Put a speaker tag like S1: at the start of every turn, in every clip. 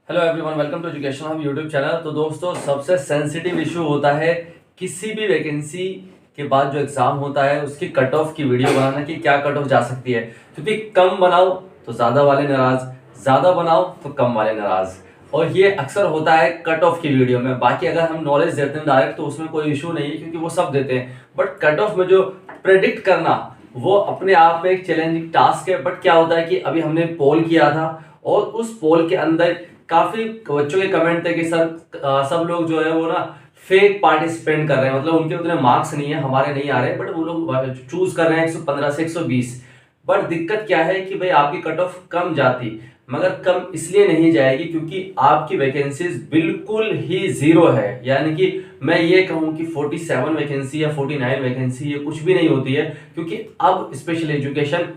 S1: Hello everyone, welcome to education hub YouTube channel. तो दोस्तों, सबसे सेंसिटिव इशू होता है किसी भी वैकेंसी के बाद जो एग्जाम होता है उसकी कट ऑफ की वीडियो बनाना कि क्या कट ऑफ जा सकती है। क्योंकि कम बनाओ तो ज़्यादा वाले नाराज, ज़्यादा बनाओ तो कम वाले नाराज, और ये अक्सर होता है कट ऑफ की वीडियो में। बाकी अगर हम नॉलेज देते हैं डायरेक्ट तो उसमें कोई इशू नहीं है क्योंकि वो सब देते हैं, बट कट ऑफ में जो प्रेडिक्ट करना वो अपने आप में एक चैलेंजिंग टास्क है। बट क्या होता है कि अभी हमने पोल किया था और उस पोल के अंदर काफी बच्चों के कमेंट थे कि सर सब लोग जो है वो ना फेक पार्टिसिपेंट कर रहे हैं, मतलब उनके उतने मार्क्स नहीं है, हमारे नहीं आ रहे, बट वो लोग चूज कर रहे हैं 115 से 120। बट दिक्कत क्या है कि भाई आपकी कट ऑफ कम जाती, मगर कम इसलिए नहीं जाएगी क्योंकि आपकी वैकेंसीज बिल्कुल ही जीरो है। यानी कि मैं ये कहूं कि 47 वैकेंसी या 49 वैकेंसी ये कुछ भी नहीं होती है, क्योंकि अब स्पेशल एजुकेशन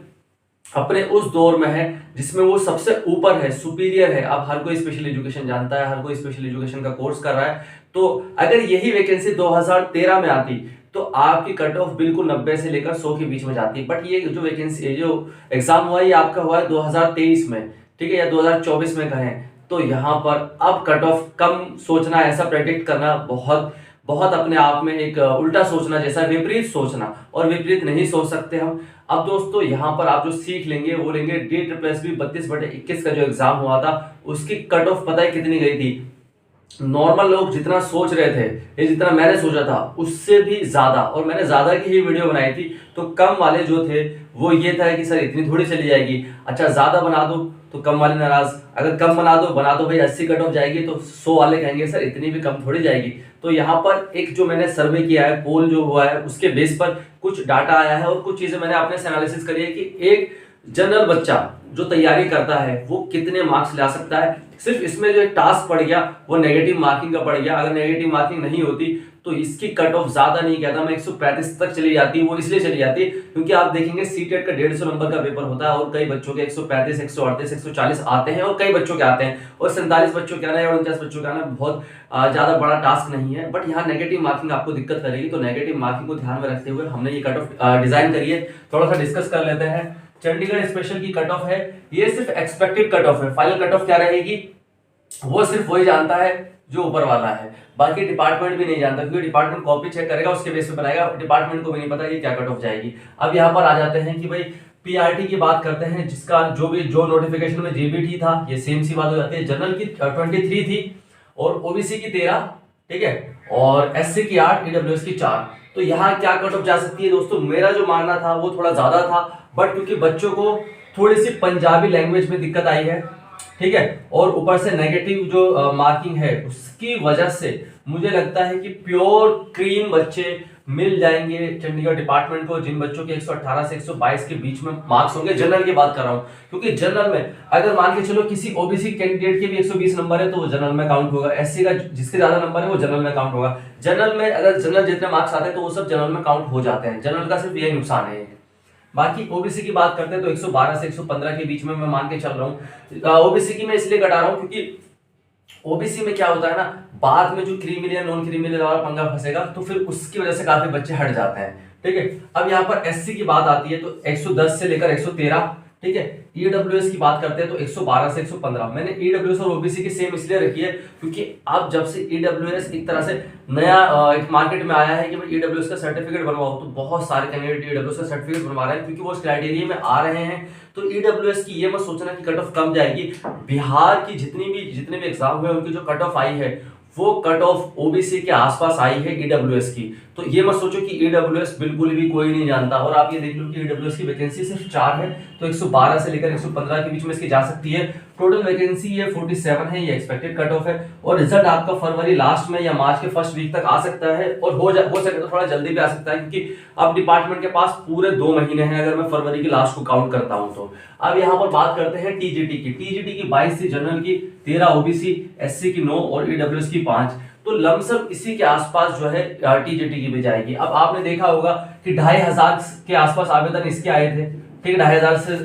S1: अपने उस दौर में है जिसमें वो सबसे ऊपर है, सुपीरियर है। अब हर कोई स्पेशल एजुकेशन जानता है, हर कोई स्पेशल एजुकेशन का कोर्स कर रहा है। तो अगर यही वैकेंसी 2013 में आती तो आपकी कट ऑफ बिल्कुल 90 से लेकर 100 के बीच में जाती। बट ये जो वैकेंसी जो एग्जाम हुआ है ये आपका हुआ है 2023 में, ठीक है, या 2024 में कहें, तो यहाँ पर अब कट ऑफ कम सोचना, ऐसा प्रेडिक्ट करना बहुत बहुत अपने आप में एक उल्टा सोचना जैसा, विपरीत सोचना, और विपरीत नहीं सोच सकते हम। अब दोस्तों यहाँ पर आप जो सीख लेंगे वो लेंगे DSSB 32/21 का जो एग्जाम हुआ था उसकी कट ऑफ पता है कितनी गई थी? नॉर्मल लोग जितना सोच रहे थे ये जितना मैंने सोचा था उससे भी ज्यादा, और मैंने ज्यादा की ही वीडियो बनाई थी। तो कम वाले जो थे वो ये था कि सर इतनी थोड़ी चली जाएगी, अच्छा ज्यादा बना दो तो कम वाले नाराज, अगर कम बना दो भाई 80 कट ऑफ जाएगी, तो 100 वाले कहेंगे सर इतनी भी कम थोड़ी जाएगी। तो यहाँ पर एक जो मैंने सर्वे किया है, पोल जो हुआ है, उसके बेस पर कुछ डाटा आया है और कुछ चीजें मैंने अपने से एनालिसिस करी है कि एक जनरल बच्चा जो तैयारी करता है वो कितने मार्क्स ला सकता है। सिर्फ इसमें जो एक टास्क पड़ गया वो नेगेटिव मार्किंग का पड़ गया, अगर नेगेटिव मार्किंग नहीं होती तो इसकी कट ऑफ ज्यादा नहीं कहता मैं 135 तक चली जाती। वो इसलिए चली जाती क्योंकि आप देखेंगे सीटेट का 150 नंबर का पेपर होता है और कई बच्चों के 135, 138, 140 आते हैं और कई बच्चों के आते हैं, और 47 बच्चों के आना या 49 बच्चों के आना बहुत ज्यादा बड़ा टास्क नहीं है। बट यहाँ नेगेटिव मार्किंग आपको दिक्कत करेगी, तो नेगेटिव मार्किंग को ध्यान में रखते हुए हमने ये कट ऑफ डिजाइन करी है। थोड़ा सा डिस्कस कर लेते हैं। चंडीगढ़ स्पेशल की कट ऑफ है, ये सिर्फ एक्सपेक्टेड कट ऑफ है, फाइनल कट ऑफ क्या रहेगी वो सिर्फ वही जानता है जो ऊपर वाला है। बाकी डिपार्टमेंट भी नहीं जानता क्योंकि डिपार्टमेंट कॉपी चेक करेगा उसके बेस पे बनाएगा, डिपार्टमेंट को भी नहीं पता ये क्या कट ऑफ जाएगी। अब यहाँ पर आ जाते हैं कि भाई पीआरटी की बात करते हैं, जिसका जो नोटिफिकेशन में जेबीटी था ये सेम सी बात हो जाती है। जनरल की 23 थी और ओबीसी की 13, ठीक है, और एससी की 8, ईडब्ल्यूएस की 4। तो यहाँ क्या कट ऑफ जा सकती है दोस्तों? मेरा जो मानना था वो थोड़ा ज्यादा था, बट क्योंकि बच्चों को थोड़ी सी पंजाबी लैंग्वेज में दिक्कत आई है, ठीक है, और ऊपर से नेगेटिव जो मार्किंग है उसकी वजह से मुझे लगता है कि प्योर क्रीम बच्चे मिल जाएंगे चंडीगढ़ डिपार्टमेंट को, जिन बच्चों के 118 से 122 के बीच में मार्क्स होंगे। जनरल की बात कर रहा हूं क्योंकि जनरल में अगर मान के चलो किसी ओबीसी कैंडिडेट के भी 120 नंबर है तो वो जनरल में काउंट होगा, एससी का जिसके ज्यादा नंबर है वो जनरल में काउंट होगा। जनरल में अगर जनरल जितने मार्क्स आते हैं तो वो सब जनरल में काउंट हो जाते हैं, जनरल का सिर्फ यही नुकसान है। बाकी ओबीसी की बात करते हैं तो 112 से 115 के बीच में मैं मान के चल रहा हूँ। ओबीसी की मैं इसलिए घटा रहा हूँ क्योंकि ओबीसी में क्या होता है ना, बाद में जो क्रीमिलियर नॉन क्रीमिलियर वाला पंगा फंसेगा तो फिर उसकी वजह से काफी बच्चे हट जाते हैं, ठीक है। अब यहाँ पर एससी की बात आती है तो 110 से लेकर 113, ठीक है। ईडब्ल्यूएस की बात करते हैं तो 112 से 115। मैंने ईडब्ल्यूएस और ओबीसी की सेम इसलिए रखी है क्योंकि अब जब से ईडब्ल्यूएस एक तरह से नया एक मार्केट में आया है कि भाई ईडब्ल्यूएस का सर्टिफिकेट बनवाओ, तो बहुत सारे कैंडिडेट ईडब्ल्यूएस का सर्टिफिकेट बनवा रहे हैं क्योंकि वो उस क्राइटेरिया में आ रहे हैं। तो ईडब्ल्यूएस की ये मत सोचना कि कट ऑफ कम जाएगी। बिहार की जितने भी एग्जाम हुए उनकी जो कट ऑफ आई है वो कट ऑफ ओबीसी के आसपास आई है ईडब्ल्यूएस की। तो ये मत सोचो कि ईडब्ल्यूएस बिल्कुल भी कोई नहीं जानता, और आप ये देख लो कि ईडब्ल्यूएस की वैकेंसी सिर्फ 4 है, तो 112 से लेकर 115 के बीच में इसकी जा सकती है। टोटल वैकेंसी ये 47 है, ये एक्सपेक्टेड कट ऑफ है, और रिजल्ट आपका फरवरी लास्ट में या मार्च के फर्स्ट वीक तक आ सकता है, और हो सके तो थोड़ा जल्दी भी आ सकता है क्योंकि अब डिपार्टमेंट के पास पूरे 2 महीने हैं अगर मैं फरवरी के लास्ट को काउंट करता हूं तो। अब यहाँ पर बात करते हैं टीजीटी की 22 थी, जनरल की 13, ओबीसी एससी की 9 और ईडब्ल्यूएस की 5। तो लमसम इसी के आसपास जो है टीजीटी की भी जाएगी। अब आपने देखा होगा कि 2500 के आसपास आवेदन इसके आए थे, ठीक है, 2500 से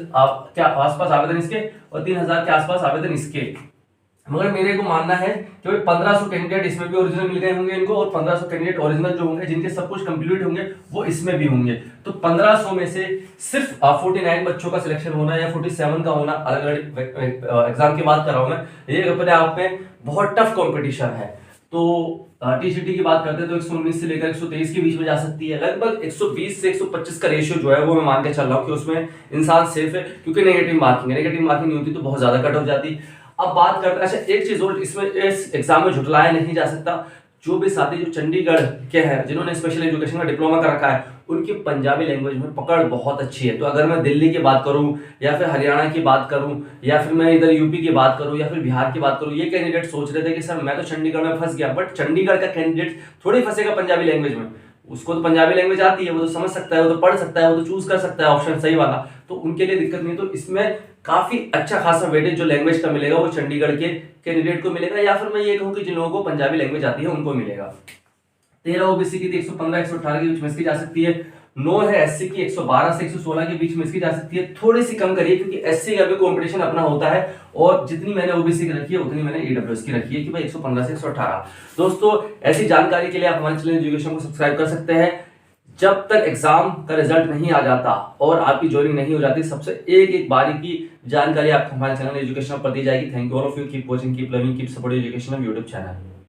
S1: क्या आसपास आवेदन इसके, और 3000 के आसपास आवेदन इसके। मगर मेरे को मानना है कि भाई 1500 कैंडिडेट इसमें भी ओरिजिनल मिल गए होंगे इनको, और 1500 कैंडिडेट ओरिजिनल जो होंगे जिनके सब कुछ कंप्लीट होंगे वो इसमें भी होंगे। तो 1500 में से सिर्फ 49 बच्चों का सिलेक्शन होना या 47 का होना, अलग अलग एग्जाम की बात कर रहा हूं मैं, ये अपने आप में बहुत टफ कॉम्पिटिशन है। तो टीसीटी की बात करते हैं तो 119 से लेकर 123 के बीच में जा सकती है। लगभग 120 से 125 का रेशियो जो है वो मैं मान के चल रहा हूँ कि उसमें इंसान सेफ है, क्योंकि नेगेटिव मार्किंग नहीं होती तो बहुत ज्यादा कट हो जाती। अब बात करते हैं, अच्छा एक चीज और इसमें इस एग्जाम में झुटलाया नहीं जा सकता, जो भी साथी जो चंडीगढ़ के हैं जिन्होंने स्पेशल एजुकेशन का डिप्लोमा कर रखा है, उनकी पंजाबी लैंग्वेज में पकड़ बहुत अच्छी है। तो अगर मैं दिल्ली की बात करूं या फिर हरियाणा की बात करूं या फिर मैं इधर यूपी की बात करूं या फिर बिहार की बात करूं, ये कैंडिडेट सोच रहे थे कि सर मैं तो चंडीगढ़ में फंस गया, बट चंडीगढ़ का कैंडिडेट थोड़ी फंसेगा पंजाबी लैंग्वेज में। उसको तो पंजाबी लैंग्वेज आती है, वो तो समझ सकता है, वो तो पढ़ सकता है, वो तो चूज कर सकता है ऑप्शन सही वाला, तो उनके लिए दिक्कत नहीं। तो इसमें काफी अच्छा खासा वेटेज जो लैंग्वेज का मिलेगा वो चंडीगढ़ के कैंडिडेट को मिलेगा, या फिर मैं ये कहूँ कि जिन लोगों को पंजाबी लैंग्वेज आती है उनको मिलेगा। 13 ओबीसी की 115 118 के बीच में इसकी जा सकती है। 9 है एससी की, 112 से 116 के बीच में इसकी जा सकती है। थोड़ी सी कम करिए क्योंकि एससी का भी कंपटीशन अपना होता है, और जितनी मैंने ओबीसी की रखी है उतनी मैंने ईडब्ल्यूएस की रखी है कि भाई 115 से 118। दोस्तों ऐसी जानकारी के लिए आप हमारे चैनल एजुकेशन को सब्सक्राइब कर सकते हैं। जब तक एग्जाम का रिजल्ट नहीं आ जाता और आपकी ज्वाइनिंग नहीं हो जाती, सबसे एक एक बारी की जानकारी आपको हमारे चैनल एजुकेशन पर दी जाएगी। Thank you all of you, keep watching, keep learning, keep supporting education YouTube channel.